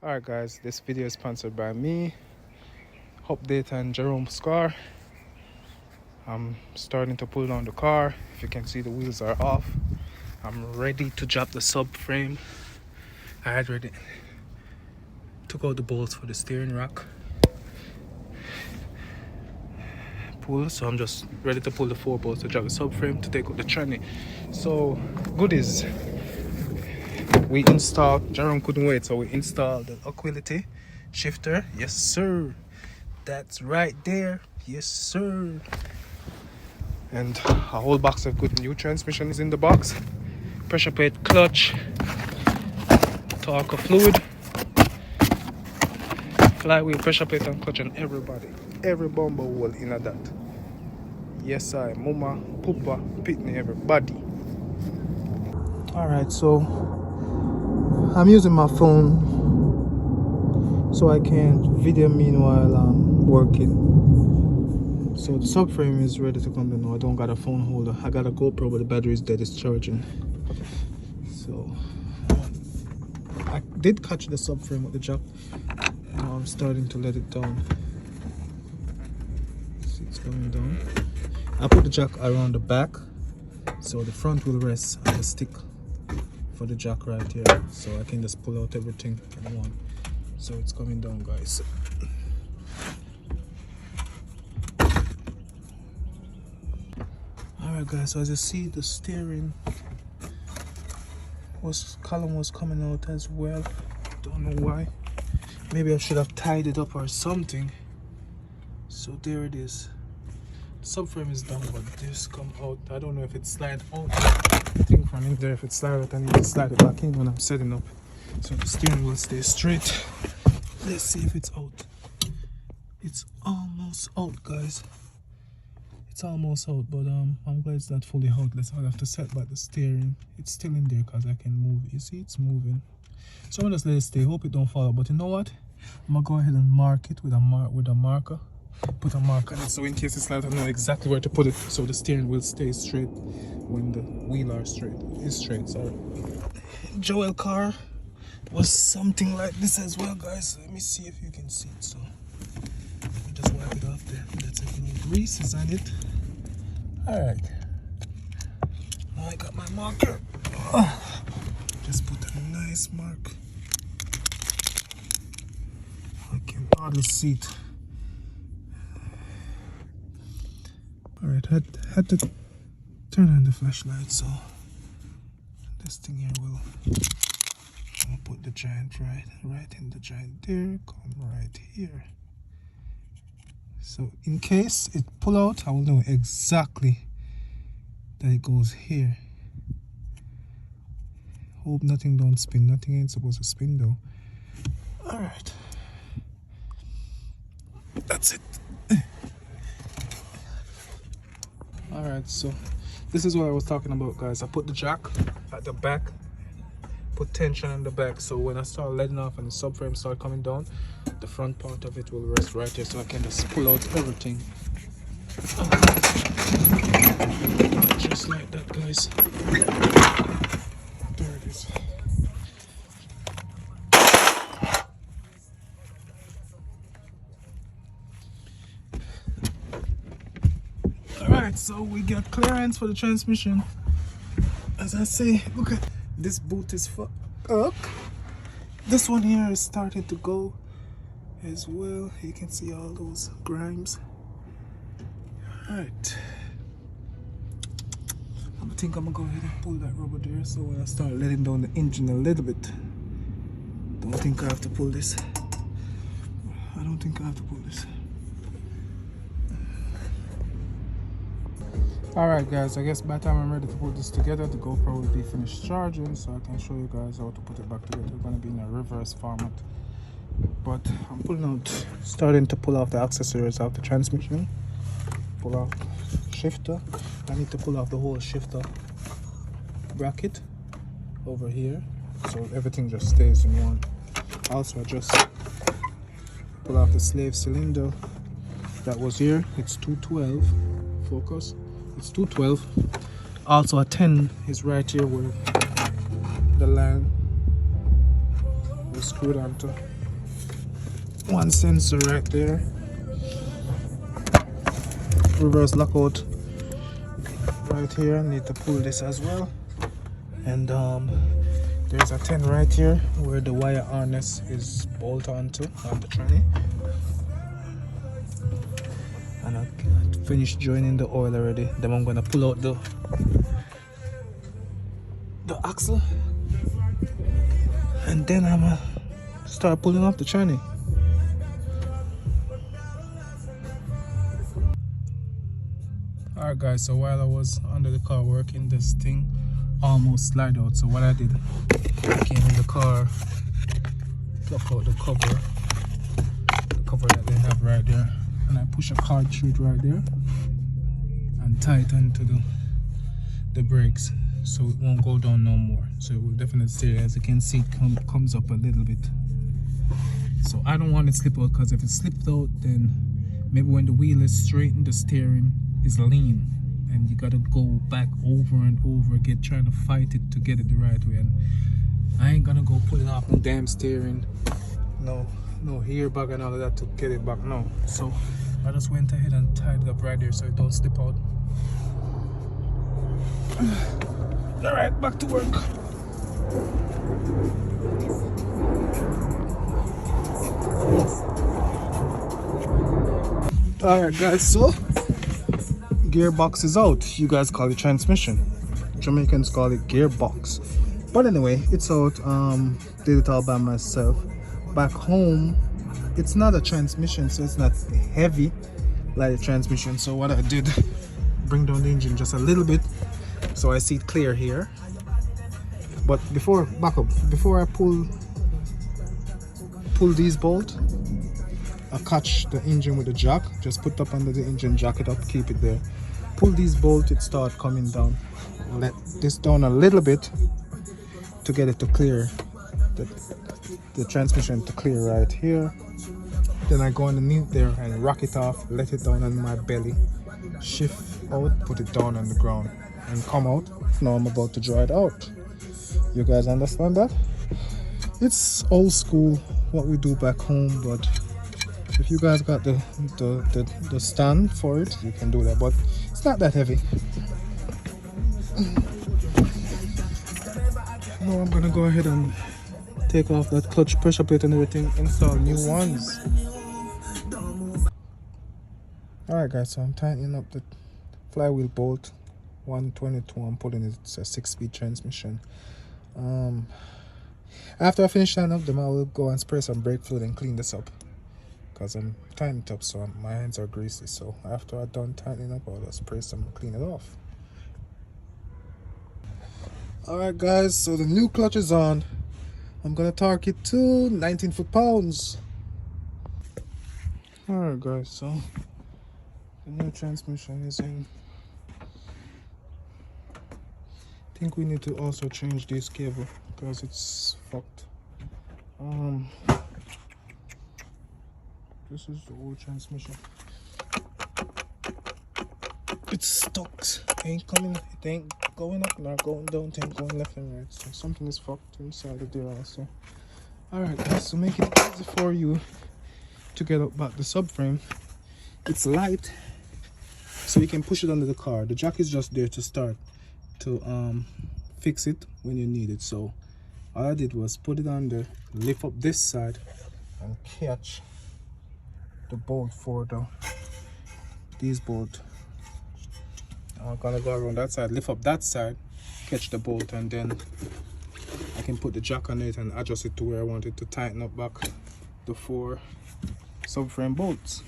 Alright guys, this video is sponsored by me, Update and Jerome's car. I'm starting to pull down the car. If you can see, the wheels are off. I'm ready to drop the subframe. I had ready took out the bolts for the steering rack. So I'm just ready to pull the 4 bolts to drop the subframe to take out the tranny. So goodies. We installed, Jerome couldn't wait, so we installed the Aquility shifter. Yes sir, that's right there. Yes sir. And a whole box of good new transmission is in the box. Pressure plate, clutch, torque fluid, flywheel, pressure plate and clutch, and every bumper hole in a that. Yes I, mama, papa, pitney, everybody. Alright, so I'm using my phone so I can video meanwhile I'm working. So the subframe is ready to come down. I don't got a phone holder. I got a GoPro, but the battery is dead, it's charging. So I did catch the subframe with the jack. Now I'm starting to let it down. See, it's coming down. I put the jack around the back, so the front will rest on the stick for the jack right here, so I can just pull out everything in one. So it's coming down, guys. Alright guys, so as you see, the steering column was coming out as well. Don't know why. Maybe I should have tied it up or something. So there it is. The subframe is done, but this come out. I don't know if it slide out. I think from in there, if it slide out, I need to slide it back in when I'm setting up, so the steering will stay straight. Let's see if it's out. It's almost out, guys. It's almost out, but I'm glad it's not fully out. I'll have to set back the steering. It's still in there because I can move it. You see, it's moving. So I'm gonna just let it stay. Hope it don't fall out. But you know what? I'm gonna go ahead and mark it with a marker. Put a mark on it, so in case it's like, I know exactly where to put it, so the steering will stay straight when the wheel are straight. Is straight, sorry. Joel car was something like this as well, guys. Let me see if you can see it. So let me just wipe it off there. That's it. No grease is on it. Alright. Now I got my marker. Just put a nice mark. I can hardly see it. Alright, had to turn on the flashlight, so this thing here will, I'm gonna put the giant right in the giant there, come right here. So in case it pull out, I will know exactly that it goes here. Hope nothing don't spin. Nothing ain't supposed to spin though. Alright. That's it. Alright, so this is what I was talking about, guys. I put the jack at the back, put tension on the back, so when I start letting off and the subframe start coming down, the front part of it will rest right here, so I can just pull out everything. Just like that, guys. There it is. Alright, so we got clearance for the transmission. As I say, look at this boot is fucked up. This one here is starting to go as well. You can see all those grimes. Alright. I think I'm gonna go ahead and pull that rubber there, so when I start letting down the engine a little bit, don't think I have to pull this. I don't think I have to pull this. Alright guys, I guess by the time I'm ready to put this together, the GoPro will be finished charging, so I can show you guys how to put it back together. It's going to be in a reverse format. But I'm starting to pull off the accessories of the transmission. Pull off shifter. I need to pull off the whole shifter bracket over here, so everything just stays in one. Also, I just pull off the slave cylinder that was here. It's 212. Focus. It's 212. Also, a 10 is right here where the line was screwed onto one sensor right there. Reverse lockout right here. I need to pull this as well. And there's a 10 right here where the wire harness is bolted onto on the tranny. And I finished joining the oil already. Then I'm gonna pull out the axle, and then I'm gonna start pulling off the tranny. Alright guys, so while I was under the car working, this thing almost slid out. So what I did, I came in the car, pluck out the cover that they have right there, and I push a card through it right there and tighten to the brakes, so it won't go down no more. So it will definitely stay. As you can see, it comes up a little bit. So I don't want it to slip out, because if it slipped out, then maybe when the wheel is straight, the steering is lean, and you gotta go back over and over again trying to fight it to get it the right way. And I ain't gonna go putting off no damn steering, no hair bag and all of that to get it back. No. So I just went ahead and tied it up right there so it don't slip out. Alright, back to work. Alright guys, so gearbox is out. You guys call it transmission. Jamaicans call it gearbox. But anyway, it's out. Did it all by myself. Back home, it's not a transmission, so it's not heavy like a transmission. So what I did, bring down the engine just a little bit so I see it clear here. But before I pull these bolts, I catch the engine with the jack. Just put up under the engine, jack it up, keep it there. Pull these bolts, it start coming down. Let this down a little bit to get it to clear, the transmission to clear right here. Then I go underneath there and rock it off, let it down on my belly, shift out, put it down on the ground, and come out. Now I'm about to draw it out. You guys understand that? It's old school, what we do back home, but if you guys got the stand for it, you can do that, but it's not that heavy. Now I'm gonna go ahead and take off that clutch pressure plate and everything, install new ones. Alright guys, so I'm tightening up the flywheel bolt 122. I'm putting it, it's a 6-speed transmission. After I finish tightening up them, I will go and spray some brake fluid and clean this up, because I'm tightening it up, so my hands are greasy. So after I'm done tightening up, I'll just spray some and clean it off. Alright guys, so the new clutch is on. I'm gonna torque it to 19 foot-pounds. Alright guys, so the new transmission is in. I think we need to also change this cable because it's fucked. This is the old transmission. It's stuck. It ain't coming. It ain't going up nor going down. It ain't going left and right. So something is fucked inside of there also. Alright guys, to make it easy for you to get up back the subframe, it's light, so you can push it under the car. The jack is just there to start to fix it when you need it. So all I did was put it under, lift up this side and catch the bolt for these bolt. I'm gonna go around that side, lift up that side, catch the bolt, and then I can put the jack on it and adjust it to where I want it to tighten up back the 4 subframe bolts.